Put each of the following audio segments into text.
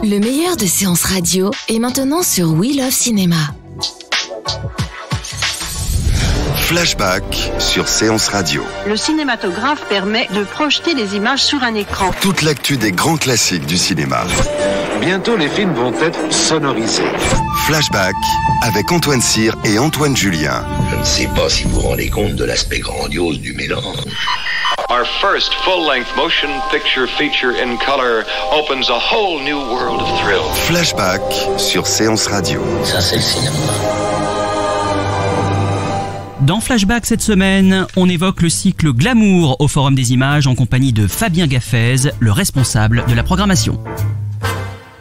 Le meilleur de séances radio est maintenant sur We Love Cinéma. Flashback sur Séance Radio. Le cinématographe permet de projeter des images sur un écran. Toute l'actu des grands classiques du cinéma. Bientôt, les films vont être sonorisés. Flashback avec Antoine Cyr et Antoine Julien. Je ne sais pas si vous vous rendez compte de l'aspect grandiose du mélange. Our first full-length motion picture feature in color opens a whole new world of thrill. Flashback sur Séance Radio. Ça, c'est le cinéma. Dans Flashback cette semaine, on évoque le cycle Glamour au Forum des Images en compagnie de Fabien Gaffez, le responsable de la programmation.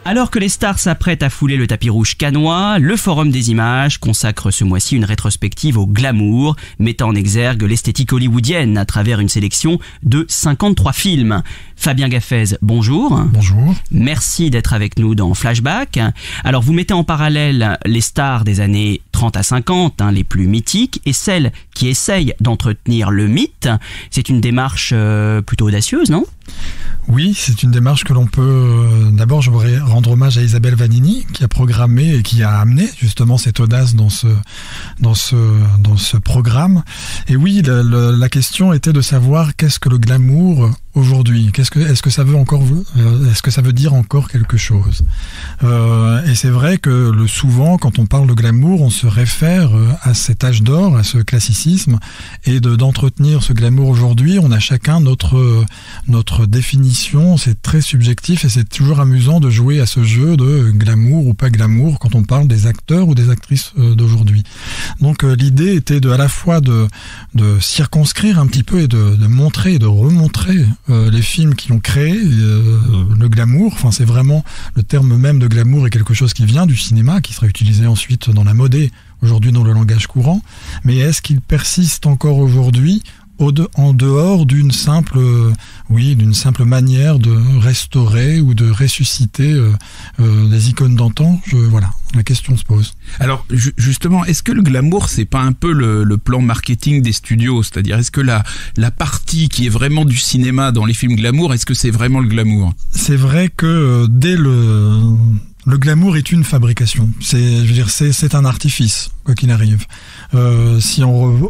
Alors que les stars s'apprêtent à fouler le tapis rouge cannois, le Forum des Images consacre ce mois-ci une rétrospective au glamour, mettant en exergue l'esthétique hollywoodienne à travers une sélection de 53 films. Fabien Gaffez, bonjour. Bonjour. Merci d'être avec nous dans Flashback. Alors vous mettez en parallèle les stars des années 30 à 50, les plus mythiques, et celles qui essayent d'entretenir le mythe. C'est une démarche plutôt audacieuse, non ? Oui, c'est une démarche que l'on peut... D'abord, je voudrais rendre hommage à Isabelle Vanini, qui a programmé et qui a amené justement cette audace dans ce programme. Et oui, la question était de savoir qu'est-ce que le glamour aujourd'hui. Est-ce que ça veut dire encore quelque chose? Et c'est vrai que souvent, quand on parle de glamour, on se réfère à cet âge d'or, à ce classicisme, et d'entretenir ce glamour aujourd'hui. On a chacun notre définition. C'est très subjectif et c'est toujours amusant de jouer à ce jeu de glamour ou pas glamour quand on parle des acteurs ou des actrices d'aujourd'hui. Donc l'idée était à la fois de circonscrire un petit peu et de montrer et de remontrer les films qui ont créé le glamour. Enfin, c'est vraiment le terme même de glamour est quelque chose qui vient du cinéma, qui sera utilisé ensuite dans la mode et aujourd'hui dans le langage courant. Mais est-ce qu'il persiste encore aujourd'hui en dehors d'une simple manière de restaurer ou de ressusciter des icônes d'antan? Voilà, la question se pose. Alors justement, est-ce que le glamour, c'est pas un peu le plan marketing des studios? C'est-à-dire, est-ce que la partie qui est vraiment du cinéma dans les films glamour, est-ce que c'est vraiment le glamour? C'est vrai que le glamour est une fabrication. C'est un artifice, quoi qu'il arrive. Si on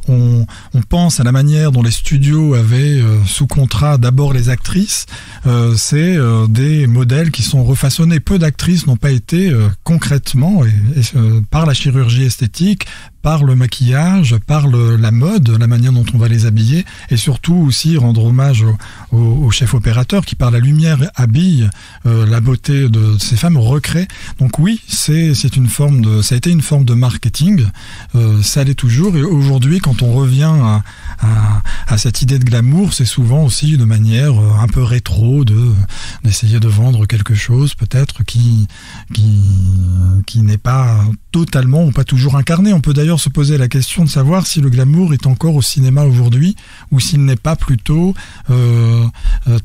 pense à la manière dont les studios avaient sous contrat d'abord les actrices, c'est des modèles qui sont refaçonnés. Peu d'actrices n'ont pas été concrètement par la chirurgie esthétique, par le maquillage, par la mode, la manière dont on va les habiller, et surtout aussi rendre hommage au chef opérateur qui par la lumière habille la beauté de ces femmes, recrée. Donc oui, ça a été une forme de marketing, ça l'est toujours, et aujourd'hui quand on revient à cette idée de glamour, c'est souvent aussi de manière un peu rétro d'essayer de vendre quelque chose peut-être qui n'est pas totalement ou pas toujours incarné. On peut d'ailleurs se poser la question de savoir si le glamour est encore au cinéma aujourd'hui ou s'il n'est pas plutôt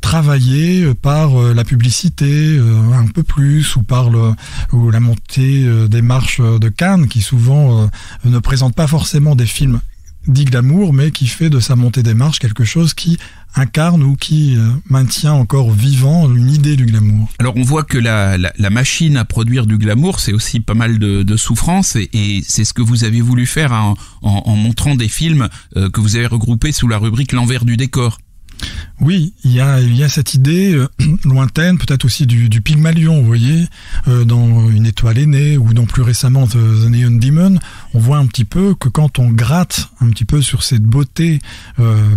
travaillé par la publicité un peu plus ou la montée des marches de Cannes qui souvent ne présente pas forcément des films dits glamour mais qui fait de sa montée des marches quelque chose qui incarne ou qui maintient encore vivant une idée du glamour. Alors on voit que la machine à produire du glamour, c'est aussi pas mal de souffrance et c'est ce que vous avez voulu faire en montrant des films que vous avez regroupés sous la rubrique l'envers du décor. Oui, il y a cette idée lointaine, peut-être aussi du Pygmalion, vous voyez, dans Une étoile aînée ou dans plus récemment The Neon Demon, on voit un petit peu que quand on gratte un petit peu sur cette beauté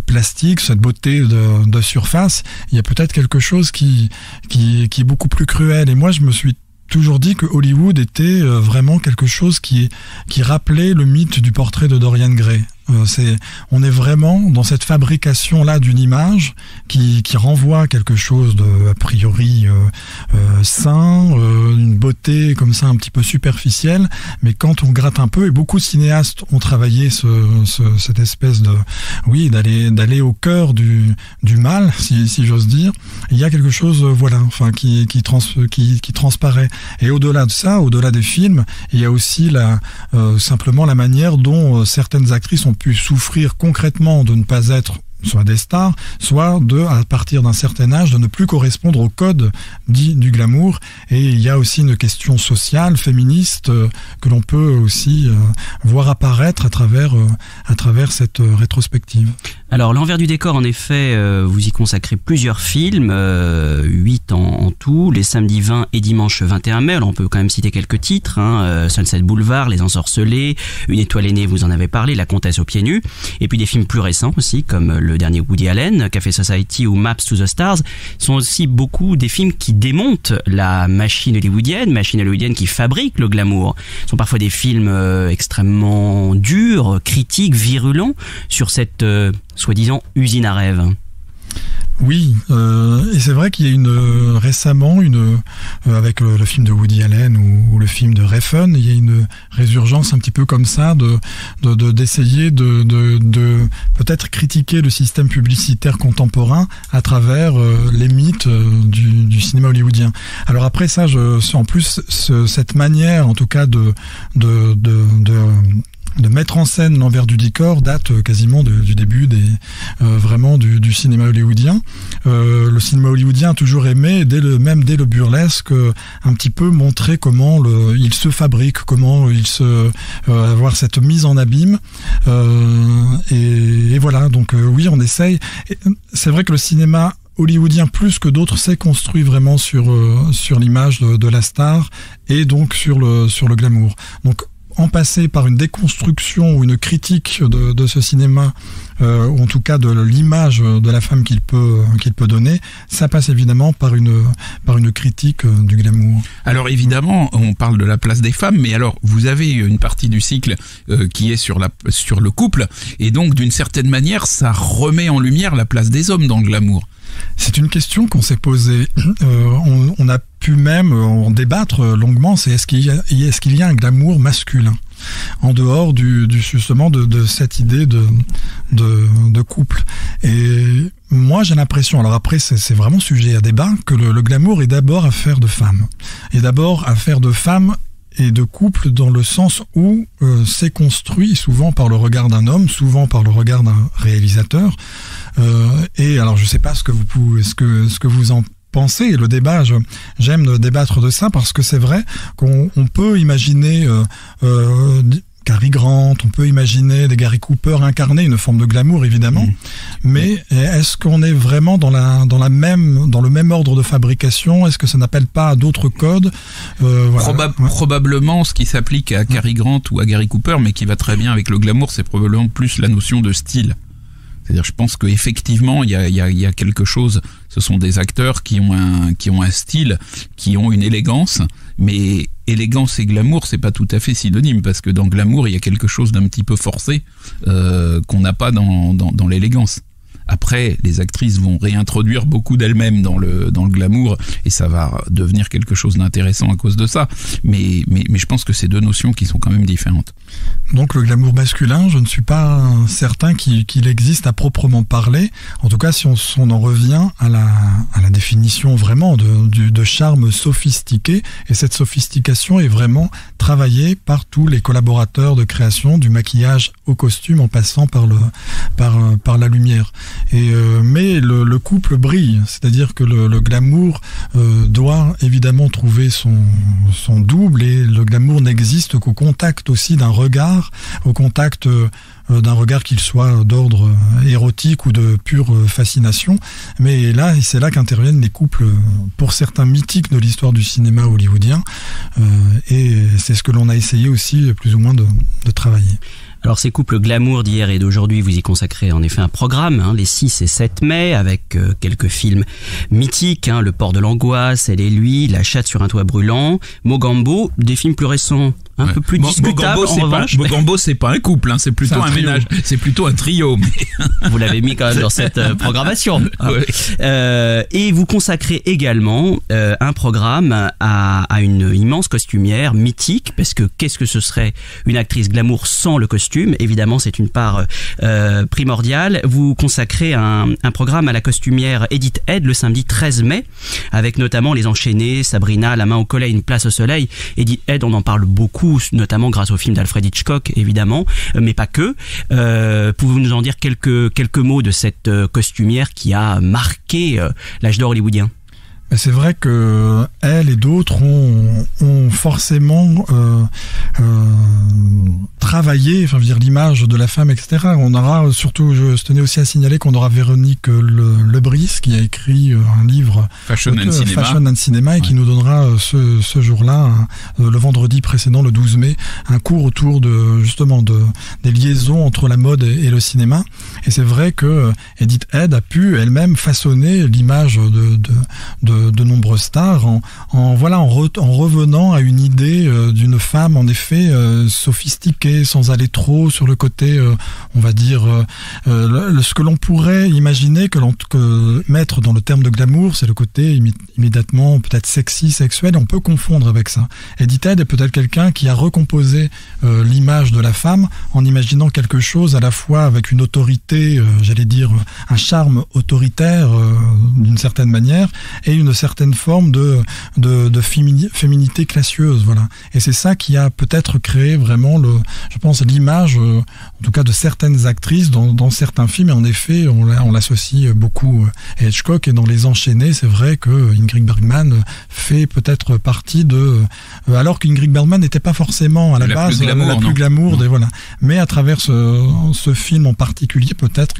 plastique, cette beauté de surface, il y a peut-être quelque chose qui est beaucoup plus cruel. Et moi, je me suis toujours dit que Hollywood était vraiment quelque chose qui rappelait le mythe du portrait de Dorian Gray. On est vraiment dans cette fabrication là d'une image qui renvoie à quelque chose de a priori sain, une beauté comme ça un petit peu superficielle, mais quand on gratte un peu, et beaucoup de cinéastes ont travaillé cette espèce d'aller au cœur du mal, si j'ose dire, il y a quelque chose qui transparaît. Et au-delà de ça, au-delà des films, il y a aussi simplement la manière dont certaines actrices ont pu souffrir concrètement de ne pas être soit des stars, soit à partir d'un certain âge, de ne plus correspondre au code dit du glamour. Et il y a aussi une question sociale, féministe, que l'on peut aussi voir apparaître à travers cette rétrospective. Alors, l'envers du décor, en effet, vous y consacrez plusieurs films, 8 en tout, les samedis 20 et dimanche 21 mai. Alors, on peut quand même citer quelques titres, Sunset Boulevard, Les Ensorcelés, Une étoile aînée, vous en avez parlé, La Comtesse aux pieds nus, et puis des films plus récents aussi, comme le dernier Woody Allen, Café Society ou Maps to the Stars, sont aussi beaucoup des films qui démontent la machine hollywoodienne qui fabrique le glamour. Ce sont parfois des films extrêmement durs, critiques, virulents, sur cette soi-disant usine à rêves. Oui, et c'est vrai qu'il y a récemment avec le film de Woody Allen ou le film de Refn, il y a une résurgence un petit peu comme ça d'essayer de peut-être critiquer le système publicitaire contemporain à travers les mythes du cinéma hollywoodien. Alors après ça, en plus cette manière, en tout cas de mettre en scène l'envers du décor date quasiment du début vraiment du cinéma hollywoodien. Le cinéma hollywoodien a toujours aimé, même dès le burlesque, un petit peu montrer comment il se fabrique, comment avoir cette mise en abîme. Et voilà, donc oui, on essaye. Et c'est vrai que le cinéma hollywoodien, plus que d'autres, s'est construit vraiment sur l'image de la star et donc sur le glamour. Donc en passer par une déconstruction ou une critique de ce cinéma, ou en tout cas de l'image de la femme qu'il peut donner, ça passe évidemment par une critique du glamour. Alors évidemment, on parle de la place des femmes, mais alors vous avez une partie du cycle qui est sur le couple, et donc d'une certaine manière, ça remet en lumière la place des hommes dans le glamour. C'est une question qu'on s'est posée. On a pu même en débattre longuement. C'est est-ce qu'il y a un glamour masculin en dehors justement de cette idée de couple. Et moi j'ai l'impression, alors après c'est vraiment sujet à débat, que le glamour est d'abord affaire de femmes. Et d'abord affaire de femmes et de couple dans le sens où c'est construit souvent par le regard d'un homme, souvent par le regard d'un réalisateur. Et alors je sais pas ce que vous en pensez. Le débat, j'aime débattre de ça parce que c'est vrai qu'on peut imaginer Cary Grant, on peut imaginer des Gary Cooper incarner une forme de glamour évidemment, mais est-ce qu'on est vraiment dans le même ordre de fabrication? Est-ce que ça n'appelle pas à d'autres codes? Voilà. Probablement ce qui s'applique à Cary Grant ou à Gary Cooper, mais qui va très bien avec le glamour, c'est probablement plus la notion de style. C'est-à-dire, je pense qu'effectivement, il y a quelque chose. Ce sont des acteurs qui ont un style, qui ont une élégance, mais élégance et glamour, c'est pas tout à fait synonyme, parce que dans glamour, il y a quelque chose d'un petit peu forcé qu'on n'a pas dans l'élégance. Après, les actrices vont réintroduire beaucoup d'elles-mêmes dans le glamour, et ça va devenir quelque chose d'intéressant à cause de ça. Mais je pense que c'est deux notions qui sont quand même différentes. Donc le glamour masculin, je ne suis pas certain qu'il existe à proprement parler. En tout cas, si on en revient à la définition vraiment de charme sophistiqué, et cette sophistication est vraiment travaillée par tous les collaborateurs de création, du maquillage au costume, en passant par la lumière. Mais le couple brille, c'est-à-dire que le glamour doit évidemment trouver son double, et le glamour n'existe qu'au contact aussi d'un regard, au contact d'un regard qu'il soit d'ordre érotique ou de pure fascination. Mais là, c'est là qu'interviennent les couples, pour certains mythiques de l'histoire du cinéma hollywoodien, et c'est ce que l'on a essayé aussi plus ou moins de travailler. Alors ces couples glamour d'hier et d'aujourd'hui, vous y consacrez en effet un programme, les 6 et 7 mai, avec quelques films mythiques, Le Port de l'Angoisse, Elle et lui, La chatte sur un toit brûlant, Mogambo, des films plus récents, un peu plus discutables en revanche. Mogambo, c'est pas un couple, c'est plutôt un ménage, c'est plutôt un trio. Mais... Vous l'avez mis quand même dans cette programmation. Ouais. Et vous consacrez également un programme à une immense costumière mythique, parce que qu'est-ce que ce serait une actrice glamour sans le costume? Évidemment, c'est une part primordiale. Vous consacrez un programme à la costumière Edith Head le samedi 13 mai, avec notamment Les Enchaînés, Sabrina, La main au collet, Une place au soleil. Edith Head, on en parle beaucoup beaucoup, notamment grâce au film d'Alfred Hitchcock, évidemment, mais pas que. Pouvez-vous nous en dire quelques mots de cette costumière qui a marqué l'âge d'or hollywoodien? C'est vrai que elle et d'autres ont forcément travaillé, enfin, je veux dire, l'image de la femme, etc. On aura surtout, je tenais aussi à signaler qu'on aura Véronique Lebris qui a écrit un livre Fashion and Cinema et qui nous donnera ce jour-là, le vendredi précédent, le 12 mai, un cours autour de justement des liaisons entre la mode et le cinéma. Et c'est vrai que Edith Head a pu elle-même façonner l'image de nombreuses stars en revenant à une idée d'une femme en effet sophistiquée, sans aller trop sur le côté on va dire ce que l'on pourrait imaginer que mettre dans le terme de glamour, c'est le côté immédiatement peut-être sexy, sexuel, et on peut confondre avec ça. Edith Head est peut-être quelqu'un qui a recomposé l'image de la femme en imaginant quelque chose à la fois avec une autorité, j'allais dire un charme autoritaire d'une certaine manière, et une certaine forme de féminité classieuse, voilà. Et c'est ça qui a peut-être créé vraiment je pense, l'image, en tout cas de certaines actrices dans certains films. Et en effet, on l'associe beaucoup à Hitchcock, et dans Les Enchaînés, c'est vrai que Ingrid Bergman fait peut-être partie alors qu'Ingrid Bergman n'était pas forcément à la base la plus glamour voilà. Mais à travers ce film en particulier, peut-être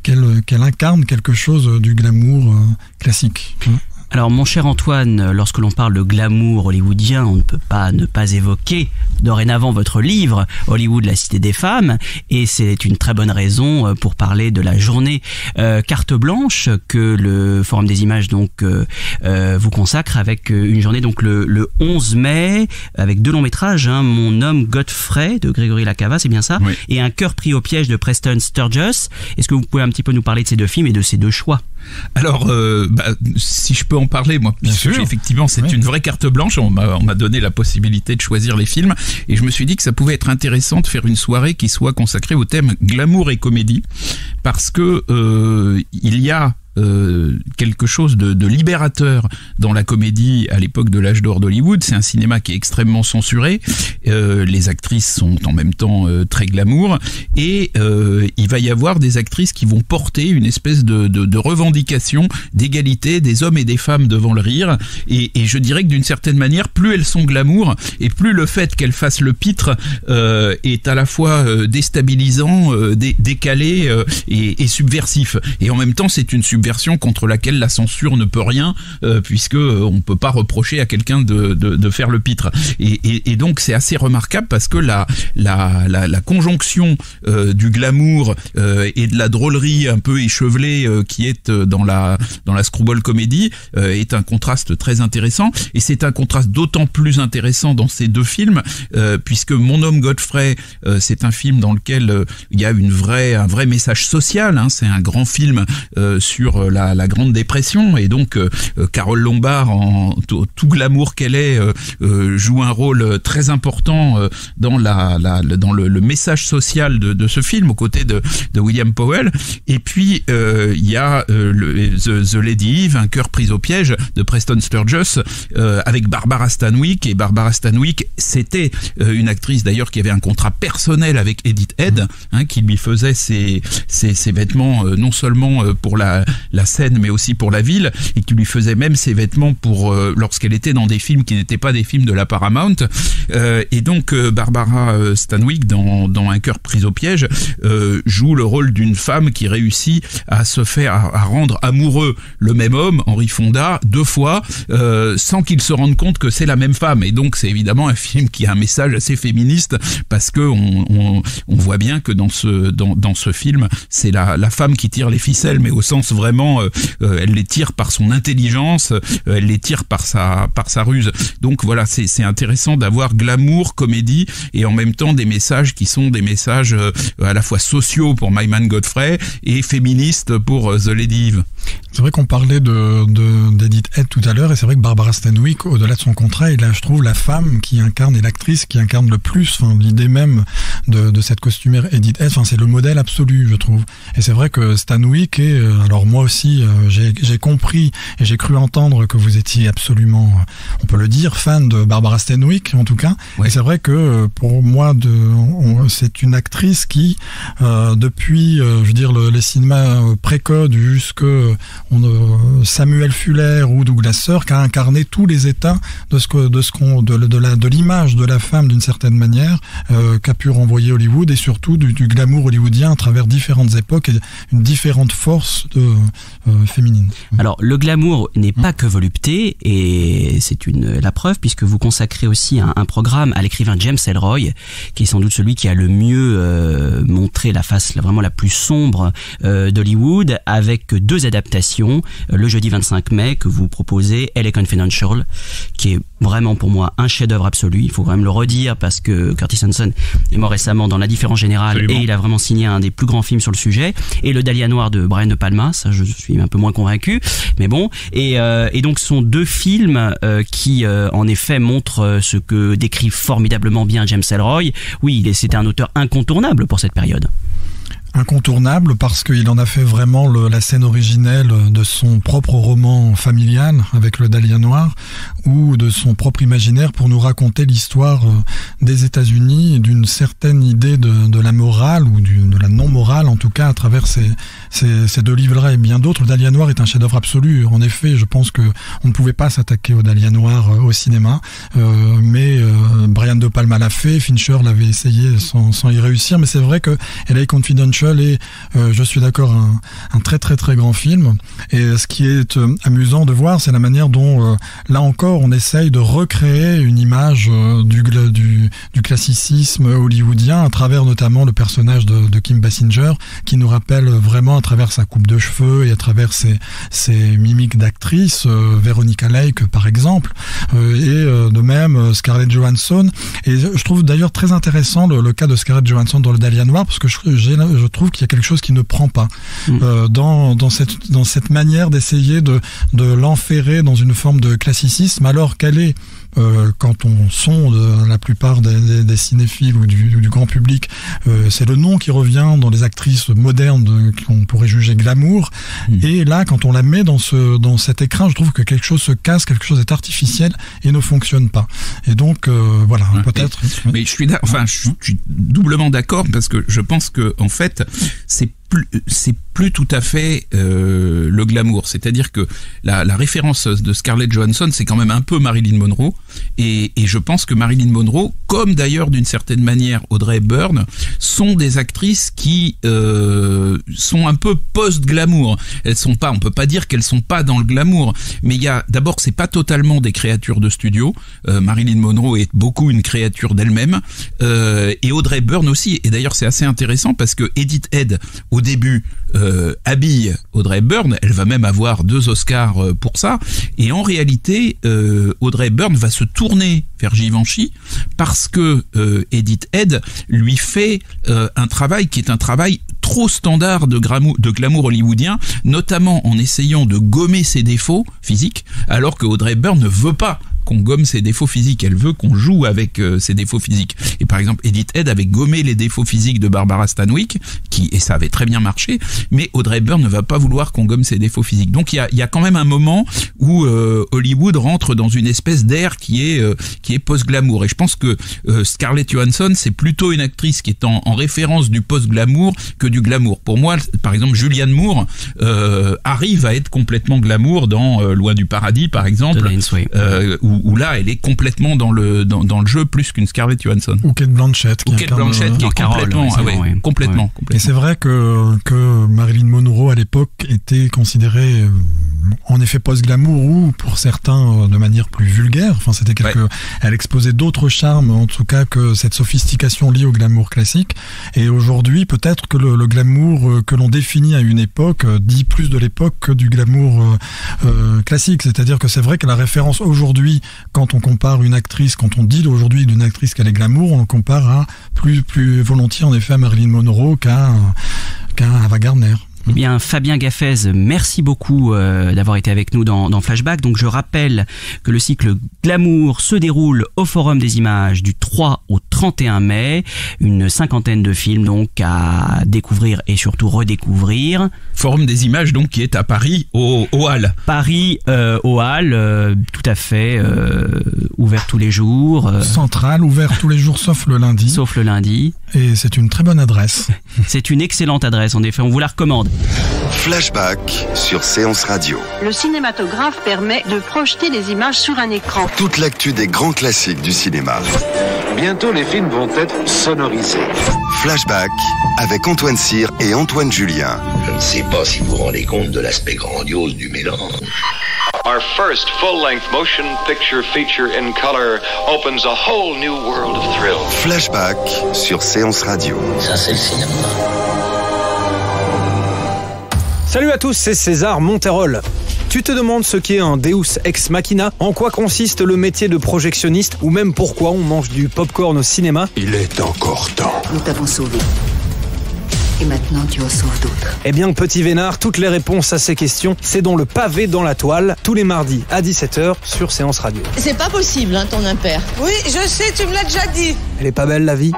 qu'elle incarne quelque chose du glamour classique. Alors mon cher Antoine, lorsque l'on parle de glamour hollywoodien, on ne peut pas ne pas évoquer dorénavant votre livre Hollywood, la cité des femmes, et c'est une très bonne raison pour parler de la journée carte blanche que le Forum des Images donc vous consacre, avec une journée donc le 11 mai avec 2 longs métrages, Mon homme Godfrey de Grégory Lacava, c'est bien ça, oui. Et Un cœur pris au piège de Preston Sturges. Est-ce que vous pouvez un petit peu nous parler de ces 2 films et de ces 2 choix? Alors, si je peux en parler, moi, puisque effectivement, c'est une vraie carte blanche. On m'a donné la possibilité de choisir les films, et je me suis dit que ça pouvait être intéressant de faire une soirée qui soit consacrée au thème glamour et comédie, parce que il y a quelque chose de libérateur dans la comédie à l'époque de l'âge d'or d'Hollywood. C'est un cinéma qui est extrêmement censuré, les actrices sont en même temps très glamour, et il va y avoir des actrices qui vont porter une espèce de revendication d'égalité des hommes et des femmes devant le rire, et je dirais que d'une certaine manière, plus elles sont glamour, et plus le fait qu'elles fassent le pitre est à la fois déstabilisant, décalé et subversif, et en même temps c'est une subversion contre laquelle la censure ne peut rien, puisque on peut pas reprocher à quelqu'un de faire le pitre, et donc c'est assez remarquable, parce que la conjonction du glamour et de la drôlerie un peu échevelée qui est dans la screwball comédie est un contraste très intéressant, et c'est un contraste d'autant plus intéressant dans ces 2 films puisque Mon homme Godfrey c'est un film dans lequel il y a un vrai message social, c'est un grand film sur la Grande Dépression, et donc Carole Lombard, en tout glamour qu'elle est, joue un rôle très important dans le message social de ce film, aux côtés de William Powell. Et puis il y a The Lady Eve, Un cœur pris au piège de Preston Sturges, avec Barbara Stanwyck, et Barbara Stanwyck, c'était une actrice d'ailleurs qui avait un contrat personnel avec Edith Head, qui lui faisait ses vêtements non seulement pour la scène mais aussi pour la ville, et qui lui faisait même ses vêtements pour lorsqu'elle était dans des films qui n'étaient pas des films de la Paramount, et donc Barbara Stanwyck dans Un cœur pris au piège joue le rôle d'une femme qui réussit à rendre amoureux le même homme, Henry Fonda, 2 fois sans qu'il se rende compte que c'est la même femme, et donc c'est évidemment un film qui a un message assez féministe, parce que on voit bien que dans ce film c'est la femme qui tire les ficelles, mais au sens vraiment elle les tire par son intelligence, elle les tire par sa ruse. Donc voilà, c'est intéressant d'avoir glamour, comédie, et en même temps des messages qui sont des messages à la fois sociaux pour My Man Godfrey et féministes pour The Lady Eve. C'est vrai qu'on parlait d'Edith Head tout à l'heure, et c'est vrai que Barbara Stanwyck, au-delà de son contrat, est là, je trouve, la femme qui incarne, et l'actrice qui incarne le plus, l'idée même de cette costumière Edith Head, c'est le modèle absolu, je trouve. Et c'est vrai que Stanwyck est, alors moi aussi, j'ai compris et j'ai cru entendre que vous étiez absolument, on peut le dire, fan de Barbara Stanwyck en tout cas. Ouais. Et c'est vrai que pour moi, c'est une actrice qui, depuis, je veux dire, les cinémas pré-code jusque Samuel Fuller ou Douglas Sirk, a incarné tous les états de l'image de la femme d'une certaine manière, qu'a pu renvoyer Hollywood, et surtout du glamour hollywoodien à travers différentes époques et une différente force féminine. Alors le glamour n'est pas que volupté, et c'est la preuve puisque vous consacrez aussi un programme à l'écrivain James Ellroy, qui est sans doute celui qui a le mieux montré la face vraiment la plus sombre d'Hollywood, avec 2 adaptations, le jeudi 25 mai que vous proposez, LA Confidential, qui est vraiment pour moi un chef-d'œuvre absolu. Il faut quand même le redire parce que Curtis Hanson est mort récemment dans L'Indifférence générale. Absolument. Et il a vraiment signé un des plus grands films sur le sujet. Et Le Dahlia noir de Brian De Palma, ça je suis un peu moins convaincu, mais bon. Et donc ce sont 2 films qui en effet montrent ce que décrit formidablement bien James Ellroy. Oui, c'était un auteur incontournable pour cette période. Incontournable parce qu'il en a fait vraiment la scène originelle de son propre roman familial avec Le Dahlia noir, ou de son propre imaginaire pour nous raconter l'histoire des États-Unis et d'une certaine idée de la morale ou de la non-morale en tout cas à travers ces 2 livres-là et bien d'autres. Le Dahlia noir est un chef-d'œuvre absolu. En effet, je pense que on ne pouvait pas s'attaquer au Dahlia noir au cinéma, mais Brian De Palma l'a fait, Fincher l'avait essayé sans y réussir, mais c'est vrai que LA Confidential et je suis d'accord, un très très très grand film. Et ce qui est amusant de voir, c'est la manière dont là encore on essaye de recréer une image du classicisme hollywoodien à travers notamment le personnage de Kim Basinger, qui nous rappelle vraiment à travers sa coupe de cheveux et à travers ses mimiques d'actrice, Veronica Lake par exemple, et de même Scarlett Johansson. Et je trouve d'ailleurs très intéressant le cas de Scarlett Johansson dans Le Dahlia noir, parce que je trouve qu'il y a quelque chose qui ne prend pas dans cette manière d'essayer de l'enferrer dans une forme de classicisme, alors qu'elle est quand on sonde la plupart des cinéphiles ou du grand public, c'est le nom qui revient dans les actrices modernes qu'on pourrait juger glamour. Et là, quand on la met dans cet écran, je trouve que quelque chose se casse, quelque chose est artificiel et ne fonctionne pas. Et donc voilà, peut-être. Mais je suis doublement d'accord, parce que je pense que en fait, c'est plus tout à fait le glamour. C'est-à-dire que la référence de Scarlett Johansson, c'est quand même un peu Marilyn Monroe, et je pense que Marilyn Monroe, comme d'ailleurs d'une certaine manière Audrey Hepburn, sont des actrices qui sont un peu post-glamour. Elles sont pas, on peut pas dire qu'elles sont pas dans le glamour, mais il y a d'abord, c'est pas totalement des créatures de studio. Marilyn Monroe est beaucoup une créature d'elle-même, et Audrey Hepburn aussi. Et d'ailleurs, c'est assez intéressant parce que Edith Head, au début, habille Audrey Hepburn, elle va même avoir 2 Oscars pour ça, et en réalité Audrey Hepburn va se tourner vers Givenchy parce que Edith Head lui fait un travail qui est un travail trop standard de glamour hollywoodien, notamment en essayant de gommer ses défauts physiques, alors que Audrey Hepburn ne veut pas qu'on gomme ses défauts physiques, elle veut qu'on joue avec ses défauts physiques. Et par exemple, Edith Head avait gommé les défauts physiques de Barbara Stanwyck, et ça avait très bien marché, mais Audrey Hepburn ne va pas vouloir qu'on gomme ses défauts physiques. Donc il y a quand même un moment où Hollywood rentre dans une espèce d'air qui est post-glamour. Et je pense que Scarlett Johansson, c'est plutôt une actrice qui est en référence du post-glamour que du glamour. Pour moi, par exemple, Julianne Moore arrive à être complètement glamour dans Loin du paradis, par exemple, où là, elle est complètement dans le jeu plus qu'une Scarlett Johansson. Ou Kate Blanchett. Qui est complètement. Et c'est vrai que Marilyn Monroe, à l'époque, était considérée en effet post-glamour, ou pour certains de manière plus vulgaire. Enfin, c'était elle exposait d'autres charmes, en tout cas, que cette sophistication liée au glamour classique. Et aujourd'hui, peut-être que le glamour que l'on définit à une époque dit plus de l'époque que du glamour classique. C'est-à-dire que c'est vrai que la référence aujourd'hui, quand on compare une actrice, quand on dit aujourd'hui d'une actrice qu'elle est glamour, on le compare à plus volontiers en effet à Marilyn Monroe qu'à Ava Gardner. Eh bien, Fabien Gaffez, merci beaucoup d'avoir été avec nous dans Flashback. Donc, je rappelle que le cycle Glamour se déroule au Forum des Images du 3 au 31 mai. Une cinquantaine de films donc à découvrir et surtout redécouvrir. Forum des Images donc qui est à Paris au Hall. Paris au Hall, tout à fait, ouvert tous les jours. Central, ouvert tous les jours sauf le lundi. Sauf le lundi. Et c'est une très bonne adresse. C'est une excellente adresse, en effet, on vous la recommande. Flashback sur Séance Radio. Le cinématographe permet de projeter les images sur un écran. Toute l'actu des grands classiques du cinéma. Bientôt les films vont être sonorisés. Flashback avec Antoine Cyr et Antoine Julien. Je ne sais pas si vous vous rendez compte de l'aspect grandiose du mélange. Our first full-length motion picture feature in color opens a whole new world of thrill. Flashback sur Séance Radio. Ça, c'est le cinéma. Salut à tous, c'est César Monterol. Tu te demandes ce qu'est un Deus Ex Machina, en quoi consiste le métier de projectionniste, ou même pourquoi on mange du popcorn au cinéma? Il est encore temps. Nous t'avons sauvé. Et maintenant, tu en sauves d'autres. Eh bien, petit vénard, toutes les réponses à ces questions, c'est dans le pavé dans la toile, tous les mardis à 17h sur Séance Radio. C'est pas possible, hein, ton impair. Oui, je sais, tu me l'as déjà dit. Elle est pas belle, la vie?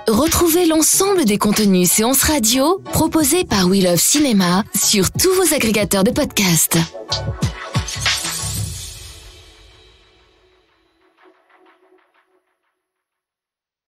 Retrouvez l'ensemble des contenus Séance Radio proposés par We Love Cinéma sur tous vos agrégateurs de podcasts.